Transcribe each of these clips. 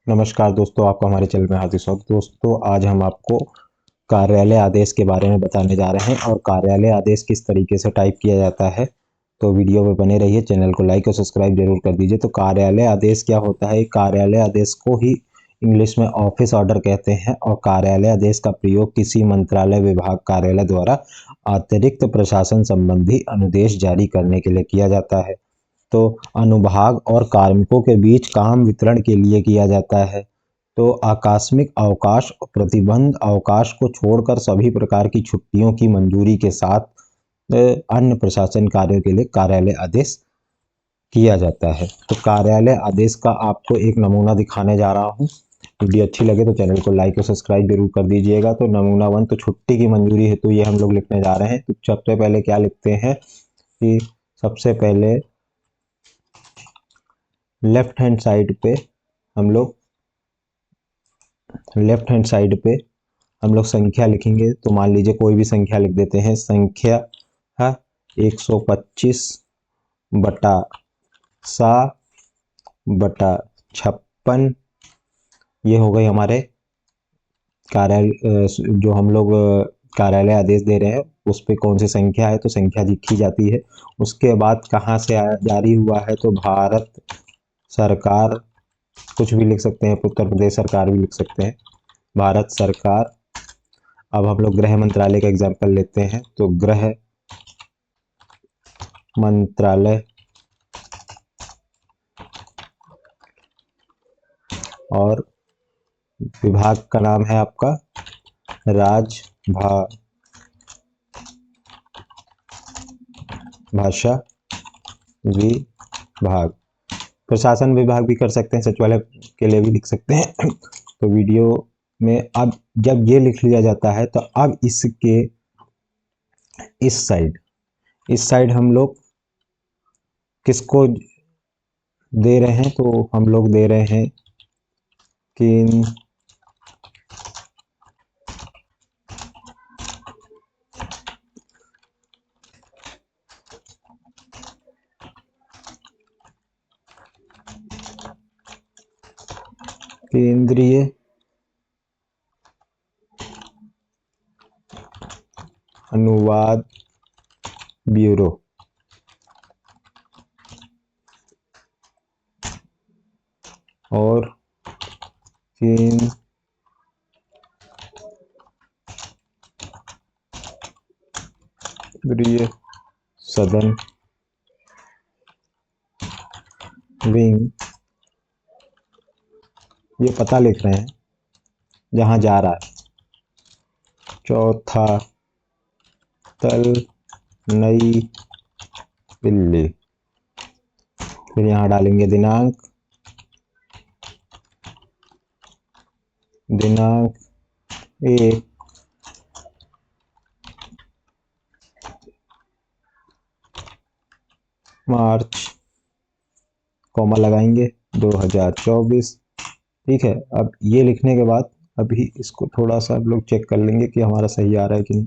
नमस्कार दोस्तों, आपका हमारे चैनल में हार्दिक स्वागत। दोस्तों, आज हम आपको कार्यालय आदेश के बारे में बताने जा रहे हैं और कार्यालय आदेश किस तरीके से टाइप किया जाता है। तो वीडियो में बने रहिए, चैनल को लाइक और सब्सक्राइब जरूर कर दीजिए। तो कार्यालय आदेश क्या होता है? कार्यालय आदेश को ही इंग्लिश में ऑफिस ऑर्डर कहते हैं और कार्यालय आदेश का प्रयोग किसी मंत्रालय, विभाग, कार्यालय द्वारा अतिरिक्त प्रशासन संबंधी अनुदेश जारी करने के लिए किया जाता है। तो अनुभाग और कार्मिकों के बीच काम वितरण के लिए किया जाता है। तो आकस्मिक अवकाश और प्रतिबंध अवकाश को छोड़कर सभी प्रकार की छुट्टियों की मंजूरी के साथ अन्य प्रशासन कार्यों के लिए कार्यालय आदेश किया जाता है। तो कार्यालय आदेश का आपको एक नमूना दिखाने जा रहा हूँ। वीडियो अच्छी लगे तो चैनल को लाइक और सब्सक्राइब जरूर कर दीजिएगा। तो नमूना 1, तो छुट्टी की मंजूरी है, तो ये हम लोग लिखने जा रहे हैं। तो सबसे पहले क्या लिखते हैं कि सबसे पहले लेफ्ट हैंड साइड पे हम लोग संख्या लिखेंगे। तो मान लीजिए कोई भी संख्या लिख देते हैं। संख्या है 125 बटा सा बटा 56। ये हो गई हमारे कार्यालय, जो हम लोग कार्यालय आदेश दे रहे हैं उस पे कौन सी संख्या है, तो संख्या लिखी जाती है। उसके बाद कहाँ से जारी हुआ है, तो भारत सरकार, कुछ भी लिख सकते हैं, उत्तर प्रदेश सरकार भी लिख सकते हैं, भारत सरकार। अब हम लोग गृह मंत्रालय का एग्जाम्पल लेते हैं। तो गृह मंत्रालय और विभाग का नाम है आपका भाषा विभाग। प्रशासन विभाग भी कर सकते हैं, सचिवालय के लिए भी लिख सकते हैं। तो वीडियो में अब जब ये लिख लिया जाता है तो अब इसके इस साइड हम लोग किसको दे रहे हैं, तो हम लोग दे रहे हैं कि केंद्रीय अनुवाद ब्यूरो। और केंद्रीय सदन विंग, ये पता लिख रहे हैं जहां जा रहा है। चौथा तल, नई दिल्ली। फिर यहाँ डालेंगे दिनांक 1 मार्च, कॉमा लगाएंगे 2024। ठीक है। अब ये लिखने के बाद अभी इसको थोड़ा सा हम लोग चेक कर लेंगे कि हमारा सही आ रहा है कि नहीं।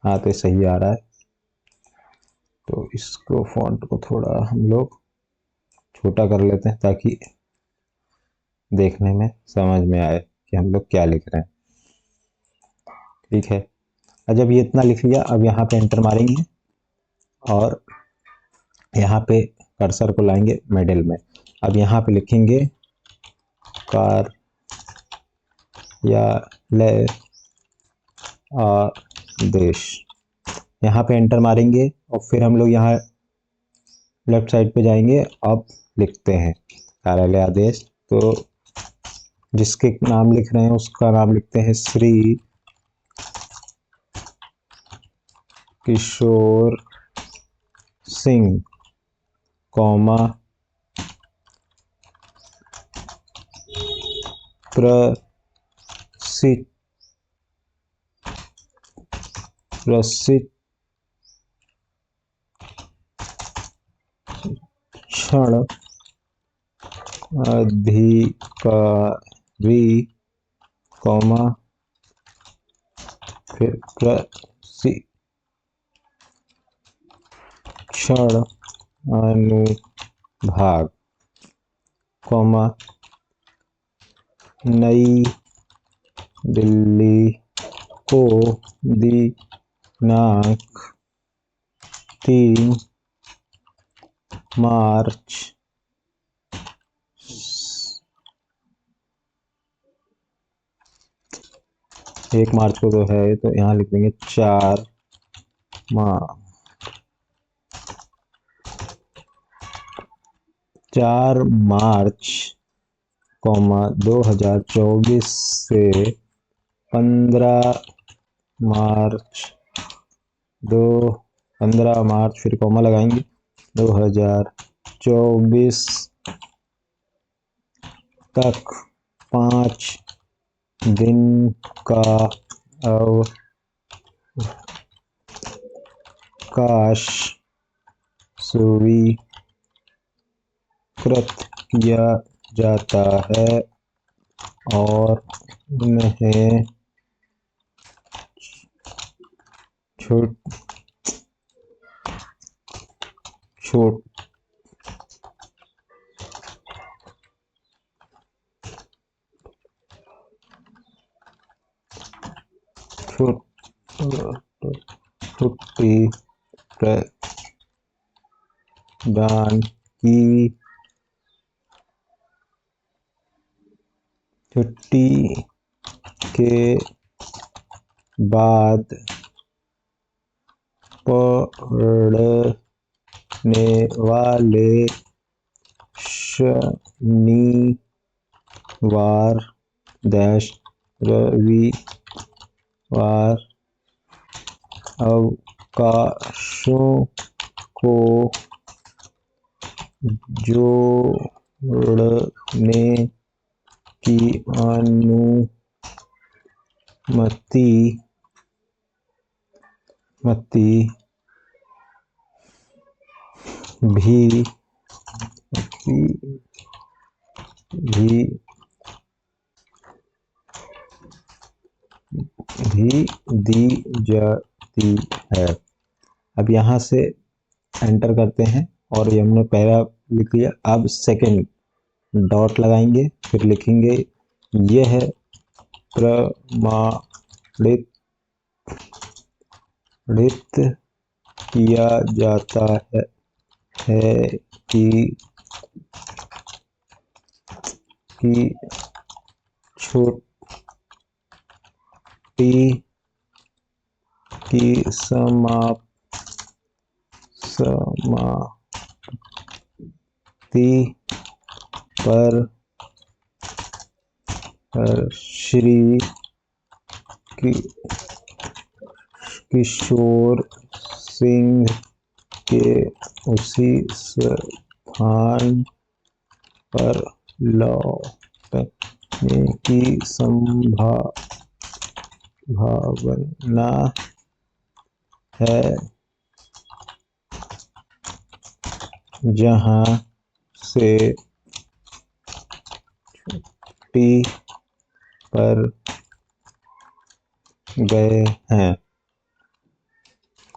हाँ, तो सही आ रहा है। तो इसको फॉन्ट को थोड़ा हम लोग छोटा कर लेते हैं ताकि देखने में समझ में आए कि हम लोग क्या लिख रहे हैं। ठीक है। अब जब ये इतना लिख लिया, अब यहाँ पे एंटर मारेंगे और यहाँ पे कर्सर को लाएंगे मिडिल में। अब यहाँ पे लिखेंगे कार्यालय आदेश। यहाँ पे एंटर मारेंगे और फिर हम लोग यहाँ लेफ्ट साइड पे जाएंगे। अब लिखते हैं कार्यालय आदेश। तो जिसके नाम लिख रहे हैं उसका नाम लिखते हैं श्री किशोर सिंह, कॉमा प्रशिक्षण अधिकारी, कॉमा फिर प्रशिक्षण अनुभाग। कॉमा नई दिल्ली को दिनांक 3 मार्च 1 मार्च को तो है, तो यहाँ लिख देंगे 4 मार्च 2024 से 15 मार्च 15 मार्च फिर कॉमा लगाएंगे 2024 तक 5 दिन का अवकाश स्वीकृत किया जाता है और उन्हें छुट्टी प्रदान की छुट्टी के बाद पड़ने वाले शनिवार रविवार अवकाशों को जोड़ने की अनुमति भी दी जाती है। अब यहाँ से एंटर करते हैं और ये हमने पहला लिख लिया। अब सेकंड डॉट लगाएंगे, फिर लिखेंगे यह प्रमाणित किया जाता है कि छुट्टी की समाप्ति पर श्री किशोर सिंह के उसी स्थान पर लौटने की संभावना है जहां से छुट्टी पर गए हैं।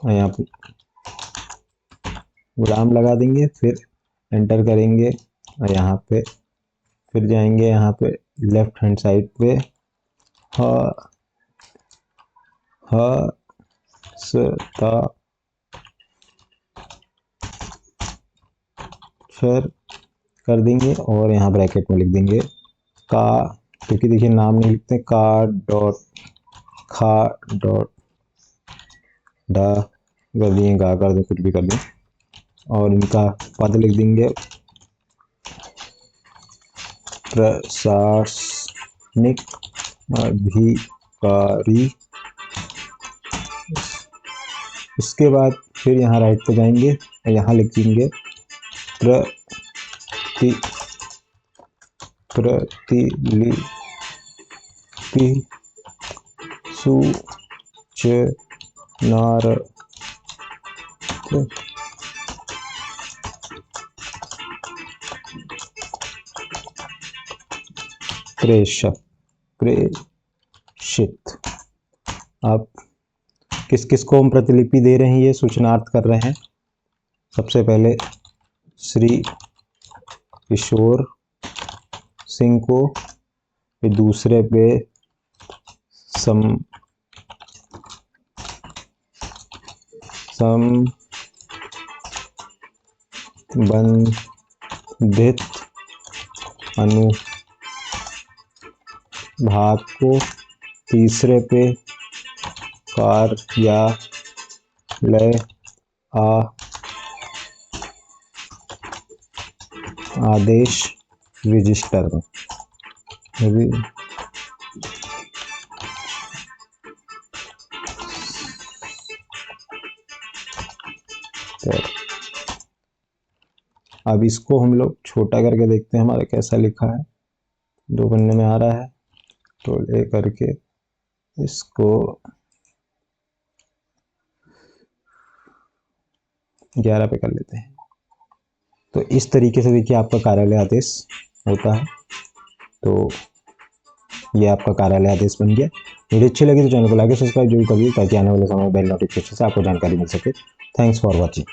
यहाँ पे विराम लगा देंगे, फिर एंटर करेंगे और यहाँ पे फिर जाएंगे यहाँ पे लेफ्ट हैंड साइड पे हस्ताक्षर कर देंगे और यहाँ ब्रैकेट में लिख देंगे का, क्योंकि देखिए नाम नहीं लिखते, का डॉट खा डॉट डा कर दिए, गा कर दें, कुछ भी कर दें और इनका पद लिख देंगे प्रशासनिक अधिकारी। उसके बाद फिर यहाँ राइट पे जाएंगे और यहाँ लिख देंगे प्रतिलिपि सूचनार्थ प्रेषित। अब किस किस को हम प्रतिलिपि दे रहे हैं, ये सूचनार्थ कर रहे हैं। सबसे पहले श्री किशोर सिंह को, फिर दूसरे पे संबंधित अनुभाग को, तीसरे पे कार्यालय आदेश रजिस्टर में। तो अब इसको हम लोग छोटा करके देखते हैं हमारा कैसा लिखा है। 2 पन्ने में आ रहा है, तो ले करके इसको 11 पे कर लेते हैं। तो इस तरीके से देखिए आपका कार्यालय आदेश होता है। तो ये आपका कार्यालय आदेश बन गया। वीडियो अच्छी लगी तो चैनल को लाइक सब्सक्राइब जरूर करिए, ताकि आने वाले समय में बेल नोटिफिकेशन से आपको जानकारी मिल सके। Thanks for watching.